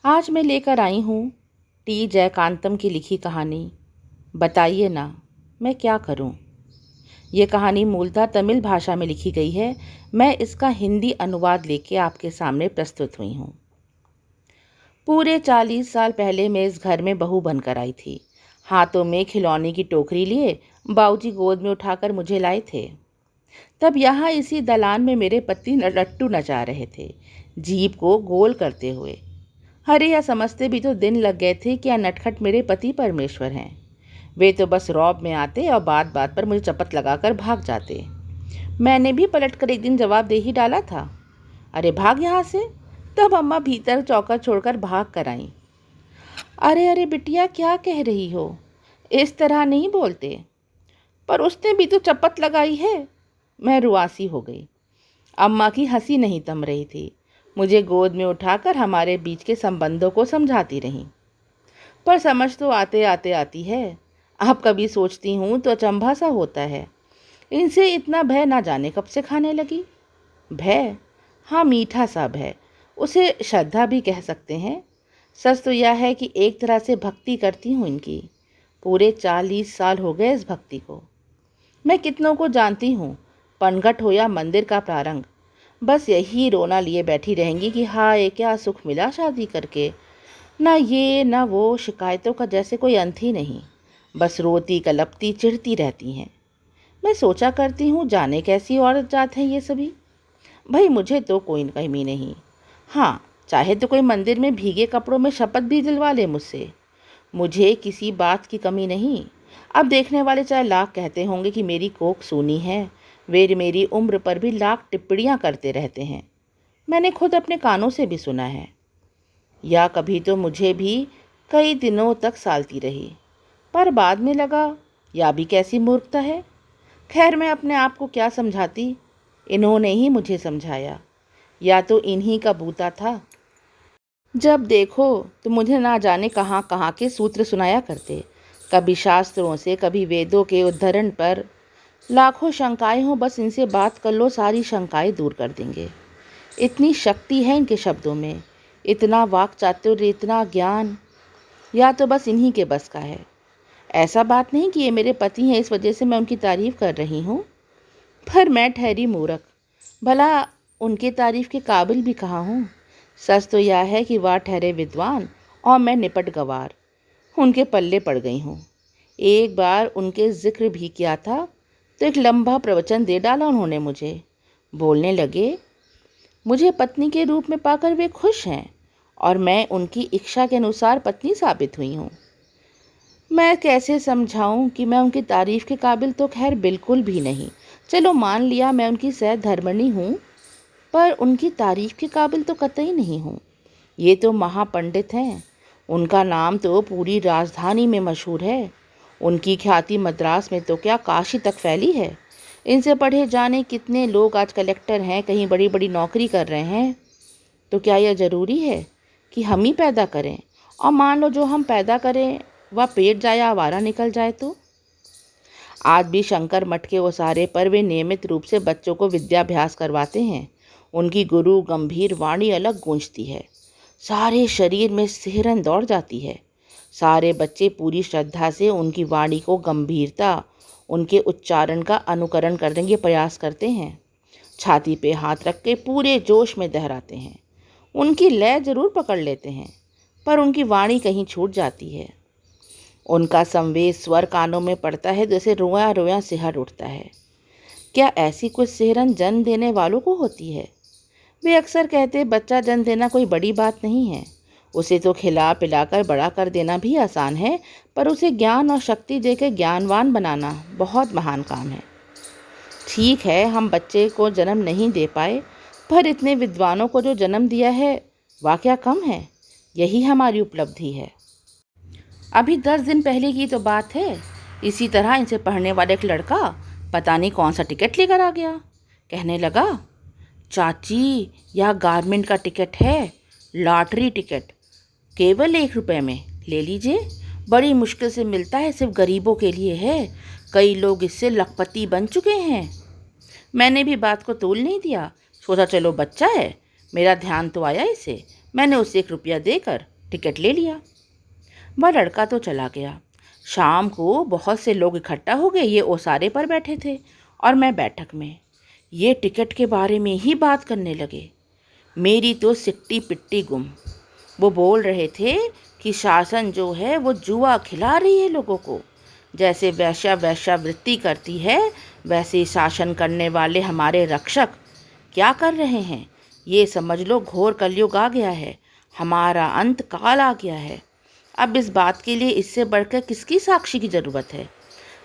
आज मैं लेकर आई हूँ टी जयकांतम की लिखी कहानी। बताइए ना, मैं क्या करूँ। ये कहानी मूलतः तमिल भाषा में लिखी गई है। मैं इसका हिंदी अनुवाद लेके आपके सामने प्रस्तुत हुई हूँ। पूरे 40 साल पहले मैं इस घर में बहू बनकर आई थी। हाथों में खिलौने की टोकरी लिए बाबूजी गोद में उठाकर मुझे लाए थे। तब यहाँ इसी दलान में मेरे पति लट्टू नचा रहे थे, जीप को गोल करते हुए। अरे यह समझते भी तो दिन लग गए थे कि यह नटखट मेरे पति परमेश्वर हैं। वे तो बस रौब में आते और बात बात पर मुझे चपत लगाकर भाग जाते। मैंने भी पलटकर एक दिन जवाब दे ही डाला था, अरे भाग यहाँ से। तब अम्मा भीतर चौका छोड़कर भाग कर आईं। अरे अरे बिटिया, क्या कह रही हो, इस तरह नहीं बोलते। पर उसने भी तो चपत लगाई है। मैं रुआसी हो गई। अम्मा की हंसी नहीं थम रही थी। मुझे गोद में उठाकर हमारे बीच के संबंधों को समझाती रहीं। पर समझ तो आते आते आती है। अब कभी सोचती हूँ तो अचंभा सा होता है, इनसे इतना भय ना जाने कब से खाने लगी। भय, हाँ, मीठा सा भय। उसे श्रद्धा भी कह सकते हैं। सच तो यह है कि एक तरह से भक्ति करती हूँ इनकी। पूरे 40 साल हो गए इस भक्ति को। मैं कितनों को जानती हूँ, पनघट हो या मंदिर का प्रारंभ, बस यही रोना लिए बैठी रहेंगी कि हाय क्या सुख मिला शादी करके। ना ये ना वो, शिकायतों का जैसे कोई अंत ही नहीं। बस रोती कलपती चिढ़ती रहती हैं। मैं सोचा करती हूँ, जाने कैसी औरत जात हैं ये सभी। भाई मुझे तो कोई कमी नहीं। हाँ, चाहे तो कोई मंदिर में भीगे कपड़ों में शपथ भी दिलवा ले मुझसे, मुझे किसी बात की कमी नहीं। अब देखने वाले चाहे लाख कहते होंगे कि मेरी कोख सूनी है, वे मेरी उम्र पर भी लाख टिप्पणियाँ करते रहते हैं। मैंने खुद अपने कानों से भी सुना है। या कभी तो मुझे भी कई दिनों तक सालती रही, पर बाद में लगा या भी कैसी मूर्खता है। खैर, मैं अपने आप को क्या समझाती, इन्होंने ही मुझे समझाया, या तो इन्हीं का बूता था। जब देखो तो मुझे ना जाने कहाँ कहाँ के सूत्र सुनाया करते, कभी शास्त्रों से, कभी वेदों के उद्धरण पर। लाखों शंकाएं हों, बस इनसे बात कर लो, सारी शंकाएं दूर कर देंगे। इतनी शक्ति है इनके शब्दों में, इतना वाक चातुर्य, इतना ज्ञान। या तो बस इन्हीं के बस का है। ऐसा बात नहीं कि ये मेरे पति हैं इस वजह से मैं उनकी तारीफ कर रही हूँ, पर मैं ठहरी मूर्ख। भला उनके तारीफ के काबिल भी कहाँ हूँ। सच तो यह है कि वह ठहरे विद्वान और मैं निपट गवार, उनके पल्ले पड़ गई हूँ। एक बार उनके जिक्र भी किया था तो एक लंबा प्रवचन दे डाला उन्होंने मुझे। बोलने लगे, मुझे पत्नी के रूप में पाकर वे खुश हैं और मैं उनकी इच्छा के अनुसार पत्नी साबित हुई हूँ। मैं कैसे समझाऊं कि मैं उनकी तारीफ के काबिल तो खैर बिल्कुल भी नहीं। चलो मान लिया मैं उनकी सहधर्मिणी हूँ, पर उनकी तारीफ के काबिल तो कतई नहीं हूँ। ये तो महापंडित हैं। उनका नाम तो पूरी राजधानी में मशहूर है। उनकी ख्याति मद्रास में तो क्या काशी तक फैली है। इनसे पढ़े जाने कितने लोग आज कलेक्टर हैं, कहीं बड़ी बड़ी नौकरी कर रहे हैं। तो क्या यह ज़रूरी है कि हम ही पैदा करें, और मान लो जो हम पैदा करें वह पेट जाए या आवारा निकल जाए तो। आज भी शंकर मठ के ओसारे पर वे नियमित रूप से बच्चों को विद्याभ्यास करवाते हैं। उनकी गुरु गंभीर वाणी अलग गूंजती है, सारे शरीर में सिहरन दौड़ जाती है। सारे बच्चे पूरी श्रद्धा से उनकी वाणी को गंभीरता, उनके उच्चारण का अनुकरण करने के प्रयास करते हैं। छाती पे हाथ रख के पूरे जोश में दोहराते हैं। उनकी लय जरूर पकड़ लेते हैं, पर उनकी वाणी कहीं छूट जाती है। उनका संवेद स्वर कानों में पड़ता है, जैसे रोया रोया सिहर उठता है। क्या ऐसी कुछ सिहरन जन्म देने वालों को होती है? वे अक्सर कहते, बच्चा जन्म देना कोई बड़ी बात नहीं है, उसे तो खिला पिलाकर बड़ा कर देना भी आसान है, पर उसे ज्ञान और शक्ति देकर ज्ञानवान बनाना बहुत महान काम है। ठीक है, हम बच्चे को जन्म नहीं दे पाए, पर इतने विद्वानों को जो जन्म दिया है वह क्या कम है? यही हमारी उपलब्धि है। अभी 10 दिन पहले की तो बात है, इसी तरह इनसे पढ़ने वाला एक लड़का पता नहीं कौन सा टिकट लेकर आ गया। कहने लगा, चाची यह गारमेंट का टिकट है, लॉटरी टिकट, केवल 1 रुपये में ले लीजिए। बड़ी मुश्किल से मिलता है, सिर्फ गरीबों के लिए है, कई लोग इससे लखपति बन चुके हैं। मैंने भी बात को तोल नहीं दिया, सोचा चलो बच्चा है, मेरा ध्यान तो आया इसे। मैंने उसे 1 रुपया देकर टिकट ले लिया। वह लड़का तो चला गया। शाम को बहुत से लोग इकट्ठा हो गए। ये ओसारे पर बैठे थे और मैं बैठक में। ये टिकट के बारे में ही बात करने लगे। मेरी तो सिट्टी पिट्टी गुम। वो बोल रहे थे कि शासन जो है वो जुआ खिला रही है लोगों को। जैसे वैश्यावृत्ति करती है वैसे शासन करने वाले हमारे रक्षक क्या कर रहे हैं। ये समझ लो घोर कलयुग आ गया है, हमारा अंत काल आ गया है। अब इस बात के लिए इससे बढ़कर किसकी साक्षी की ज़रूरत है।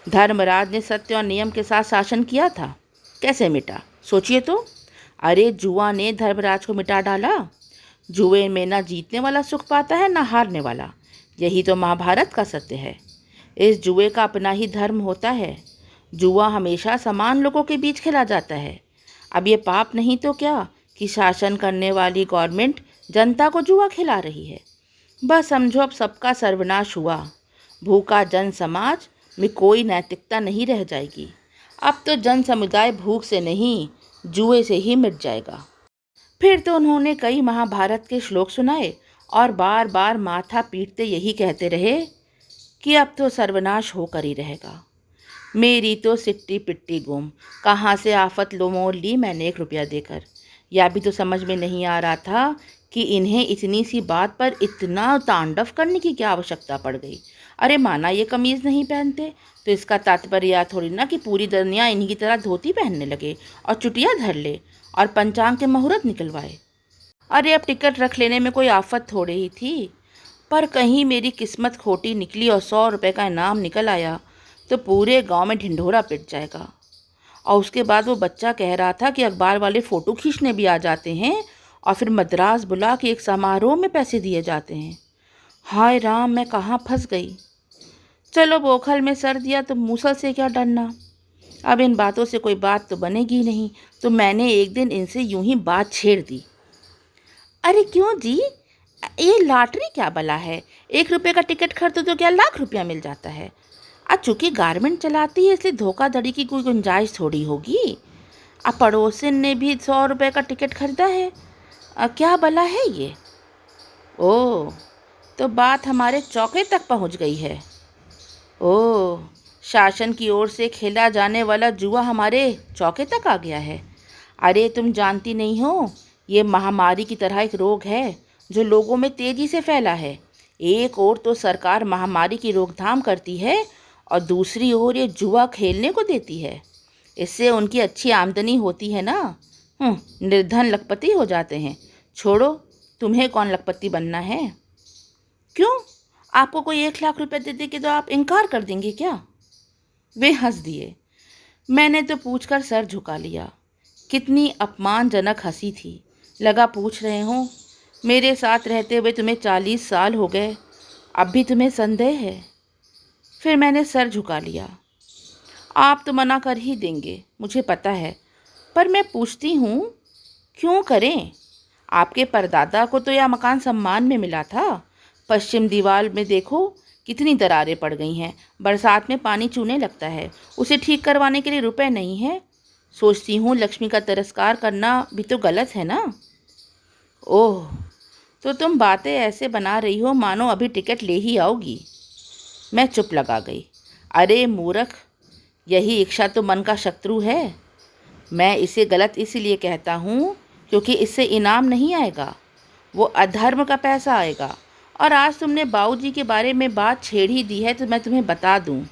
धर्मराज ने सत्य और नियम के साथ शासन किया था, कैसे मिटा सोचिए तो। अरे जुआ ने धर्मराज को मिटा डाला। जुए में ना जीतने वाला सुख पाता है ना हारने वाला। यही तो महाभारत का सत्य है। इस जुए का अपना ही धर्म होता है। जुआ हमेशा समान लोगों के बीच खेला जाता है। अब ये पाप नहीं तो क्या कि शासन करने वाली गवर्नमेंट जनता को जुआ खिला रही है। बस समझो अब सबका सर्वनाश हुआ। भूखा जन समाज में कोई नैतिकता नहीं रह जाएगी। अब तो जन समुदाय भूख से नहीं जुए से ही मिट जाएगा। फिर तो उन्होंने कई महाभारत के श्लोक सुनाए और बार बार माथा पीटते यही कहते रहे कि अब तो सर्वनाश होकर ही रहेगा। मेरी तो सिट्टी पिट्टी गुम। कहाँ से आफत लो मोल ली मैंने 1 रुपया देकर। यह भी तो समझ में नहीं आ रहा था कि इन्हें इतनी सी बात पर इतना तांडव करने की क्या आवश्यकता पड़ गई। अरे माना ये कमीज़ नहीं पहनते तो इसका तात्पर्य यह थोड़ी ना कि पूरी दुनिया इन्हीं की तरह धोती पहनने लगे और चुटिया धर ले और पंचांग के मुहूर्त निकलवाए। अरे अब टिकट रख लेने में कोई आफत थोड़ी ही थी। पर कहीं मेरी किस्मत खोटी निकली और 100 रुपये का इनाम निकल आया तो पूरे गांव में ढिंढोरा पिट जाएगा। और उसके बाद वो बच्चा कह रहा था कि अखबार वाले फ़ोटो खींचने भी आ जाते हैं और फिर मद्रास बुला के एक समारोह में पैसे दिए जाते हैं। हाय राम, मैं कहाँ फंस गई। चलो बोखल में सर दिया तो मूसल से क्या डरना। अब इन बातों से कोई बात तो बनेगी नहीं, तो मैंने एक दिन इनसे यूं ही बात छेड़ दी। अरे क्यों जी, ये लॉटरी क्या बला है। 1 रुपये का टिकट खरीदो तो क्या लाख रुपया मिल जाता है। आज चूँकि गारमेंट चलाती है इसलिए धोखाधड़ी की कोई गुंजाइश थोड़ी होगी। अब पड़ोसिन ने भी 100 रुपये का टिकट खरीदा है। क्या भला है ये। ओह, तो बात हमारे चौके तक पहुंच गई है। ओह, शासन की ओर से खेला जाने वाला जुआ हमारे चौके तक आ गया है। अरे तुम जानती नहीं हो, ये महामारी की तरह एक रोग है जो लोगों में तेज़ी से फैला है। एक ओर तो सरकार महामारी की रोकथाम करती है और दूसरी ओर ये जुआ खेलने को देती है। इससे उनकी अच्छी आमदनी होती है ना। निर्धन लखपति हो जाते हैं। छोड़ो, तुम्हें कौन लखपति बनना है। क्यों, आपको कोई 1 लाख रुपए दे दे के तो आप इनकार कर देंगे क्या। वे हंस दिए। मैंने तो पूछकर सर झुका लिया। कितनी अपमानजनक हंसी थी। लगा पूछ रहे हो, मेरे साथ रहते हुए तुम्हें 40 साल हो गए, अब भी तुम्हें संदेह है। फिर मैंने सर झुका लिया। आप तो मना कर ही देंगे मुझे पता है, पर मैं पूछती हूँ क्यों करें। आपके परदादा को तो यह मकान सम्मान में मिला था। पश्चिम दीवार में देखो कितनी दरारें पड़ गई हैं। बरसात में पानी चूने लगता है, उसे ठीक करवाने के लिए रुपए नहीं है। सोचती हूँ लक्ष्मी का तिरस्कार करना भी तो गलत है ना। ओह, तो तुम बातें ऐसे बना रही हो मानो अभी टिकट ले ही आओगी। मैं चुप लगा गई। अरे मूर्ख, यही इच्छा तो मन का शत्रु है। मैं इसे गलत इसलिए कहता हूँ क्योंकि इससे इनाम नहीं आएगा, वो अधर्म का पैसा आएगा। और आज तुमने बाबूजी के बारे में बात छेड़ ही दी है तो मैं तुम्हें बता दूँ,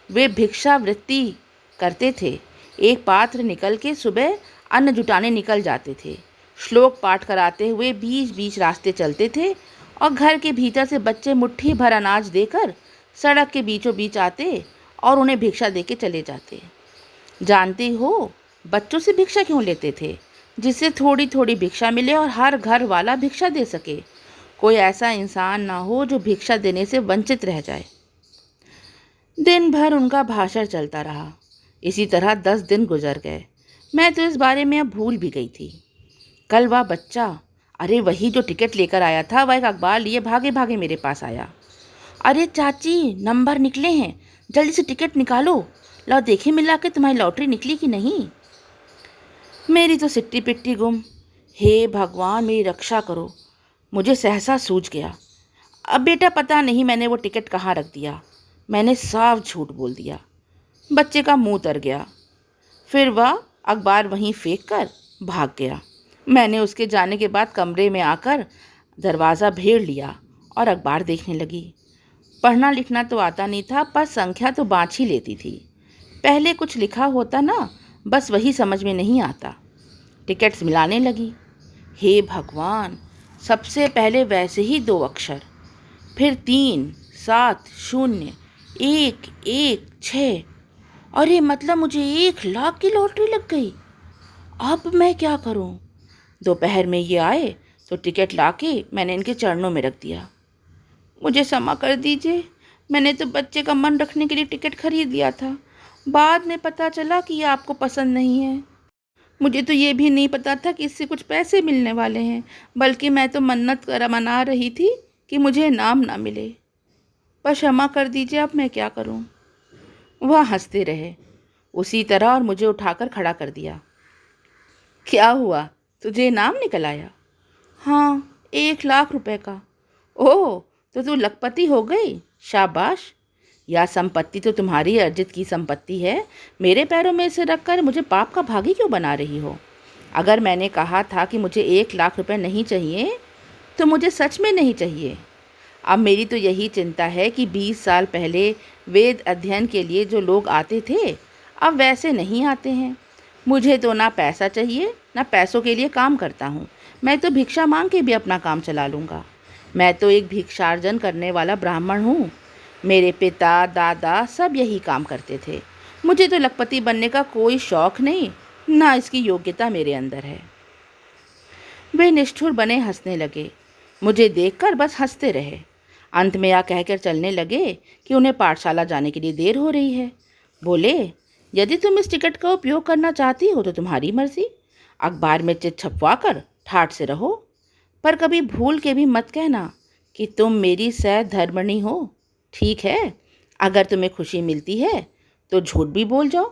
वे भिक्षावृत्ति करते थे। एक पात्र निकल के सुबह अन्न जुटाने निकल जाते थे। श्लोक पाठ कराते हुए बीच बीच रास्ते चलते थे और घर के भीतर से बच्चे मुट्ठी भर अनाज देकर सड़क के बीचों बीच आते और उन्हें भिक्षा देके चले जाते। जानते हो बच्चों से भिक्षा क्यों लेते थे, जिससे थोड़ी थोड़ी भिक्षा मिले और हर घर वाला भिक्षा दे सके। कोई ऐसा इंसान ना हो जो भिक्षा देने से वंचित रह जाए। दिन भर उनका भाषण चलता रहा। इसी तरह 10 दिन गुजर गए। मैं तो इस बारे में अब भूल भी गई थी। कल वह बच्चा, अरे वही जो टिकट लेकर आया था, वह एक अखबार लिए भागे भागे मेरे पास आया। अरे चाची, नंबर निकले हैं, जल्दी से टिकट निकालो, लाओ देखे मिला के तुम्हारी लॉटरी निकली कि नहीं। मेरी तो सिट्टी पिट्टी गुम। हे भगवान, मेरी रक्षा करो। मुझे सहसा सूझ गया। अब बेटा पता नहीं मैंने वो टिकट कहाँ रख दिया। मैंने साफ झूठ बोल दिया। बच्चे का मुंह तर गया। फिर वह अखबार वहीं फेंक कर भाग गया। मैंने उसके जाने के बाद कमरे में आकर दरवाज़ा भेड़ लिया और अखबार देखने लगी। पढ़ना लिखना तो आता नहीं था, पर संख्या तो बाँच ही लेती थी। पहले कुछ लिखा होता ना, बस वही समझ में नहीं आता। टिकट्स मिलाने लगी। हे भगवान, सबसे पहले वैसे ही 2 अक्षर, फिर 3, 7, 0, 1, 1, 6। अरे मतलब मुझे 1 लाख की लॉटरी लग गई। अब मैं क्या करूं? दोपहर में ये आए तो टिकट लाके मैंने इनके चरणों में रख दिया। मुझे क्षमा कर दीजिए, मैंने तो बच्चे का मन रखने के लिए टिकट खरीद लिया था। बाद में पता चला कि ये आपको पसंद नहीं है। मुझे तो ये भी नहीं पता था कि इससे कुछ पैसे मिलने वाले हैं, बल्कि मैं तो मन्नत कर मना रही थी कि मुझे इनाम ना मिले। पर क्षमा कर दीजिए, अब मैं क्या करूं? वह हंसते रहे उसी तरह और मुझे उठाकर खड़ा कर दिया। क्या हुआ, तुझे इनाम निकल आया? हाँ, 1 लाख रुपए का। ओह, तो तू लखपति हो गई। शाबाश। यह संपत्ति तो तुम्हारी अर्जित की संपत्ति है। मेरे पैरों में इसे रखकर मुझे पाप का भागी क्यों बना रही हो? अगर मैंने कहा था कि मुझे 1 लाख रुपए नहीं चाहिए, तो मुझे सच में नहीं चाहिए। अब मेरी तो यही चिंता है कि 20 साल पहले वेद अध्ययन के लिए जो लोग आते थे, अब वैसे नहीं आते हैं। मुझे तो ना पैसा चाहिए, ना पैसों के लिए काम करता हूँ। मैं तो भिक्षा मांग के भी अपना काम चला लूँगा। मैं तो एक भिक्षार्जन करने वाला ब्राह्मण हूँ। मेरे पिता दादा सब यही काम करते थे। मुझे तो लखपति बनने का कोई शौक़ नहीं, ना इसकी योग्यता मेरे अंदर है। वे निष्ठुर बने हंसने लगे। मुझे देखकर बस हंसते रहे। अंत में यह कहकर चलने लगे कि उन्हें पाठशाला जाने के लिए देर हो रही है। बोले, यदि तुम इस टिकट का उपयोग करना चाहती हो तो तुम्हारी मर्जी। अखबार में चिट छपवा कर ठाठ से रहो, पर कभी भूल के भी मत कहना कि तुम मेरी सहधर्मिणी हो। ठीक है? अगर तुम्हें खुशी मिलती है तो झूठ भी बोल जाओ,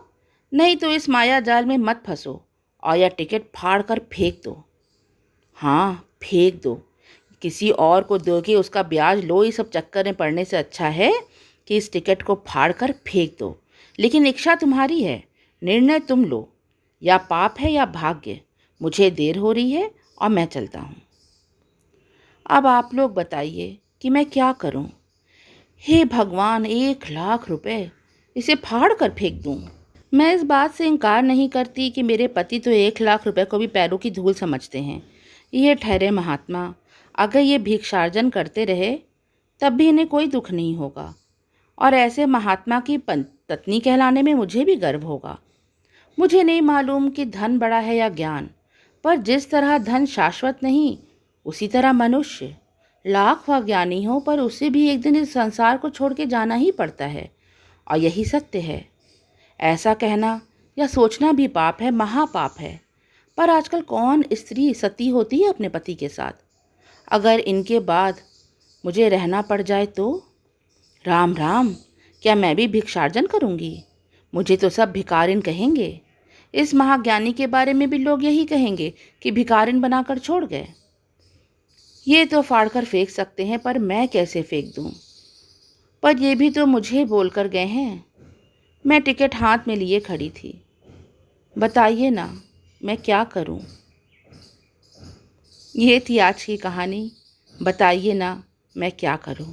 नहीं तो इस माया जाल में मत फंसो और यह टिकट फाड़ कर फेंक दो। हाँ, फेंक दो। किसी और को दो के उसका ब्याज लो, ये सब चक्कर में पड़ने से अच्छा है कि इस टिकट को फाड़ कर फेंक दो। लेकिन इच्छा तुम्हारी है, निर्णय तुम लो। या पाप है या भाग्य। मुझे देर हो रही है और मैं चलता हूँ। अब आप लोग बताइए कि मैं क्या करूँ? हे भगवान, 1 लाख रुपए, इसे फाड़ कर फेंक दूँ? मैं इस बात से इनकार नहीं करती कि मेरे पति तो 1 लाख रुपए को भी पैरों की धूल समझते हैं। ये ठहरे महात्मा, अगर ये भिक्षार्जन करते रहे तब भी इन्हें कोई दुख नहीं होगा, और ऐसे महात्मा की पत्नी कहलाने में मुझे भी गर्व होगा। मुझे नहीं मालूम कि धन बड़ा है या ज्ञान, पर जिस तरह धन शाश्वत नहीं, उसी तरह मनुष्य लाख व ज्ञानी हो, पर उसे भी एक दिन इस संसार को छोड़ के जाना ही पड़ता है, और यही सत्य है। ऐसा कहना या सोचना भी पाप है, महापाप है। पर आजकल कौन स्त्री सती होती है अपने पति के साथ? अगर इनके बाद मुझे रहना पड़ जाए तो? राम राम, क्या मैं भी भिक्षार्जन करूंगी? मुझे तो सब भिखारिन कहेंगे। इस महाज्ञानी के बारे में भी लोग यही कहेंगे कि भिखारिन बनाकर छोड़ गए। ये तो फाड़ कर फेंक सकते हैं, पर मैं कैसे फेंक दूं? पर ये भी तो मुझे बोलकर गए हैं। मैं टिकट हाथ में लिए खड़ी थी। बताइए ना, मैं क्या करूं? ये थी आज की कहानी। बताइए ना, मैं क्या करूं?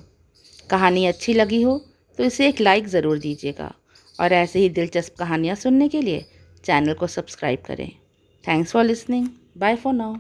कहानी अच्छी लगी हो तो इसे एक लाइक ज़रूर दीजिएगा, और ऐसे ही दिलचस्प कहानियाँ सुनने के लिए चैनल को सब्सक्राइब करें। Thanks for listening. Bye for now.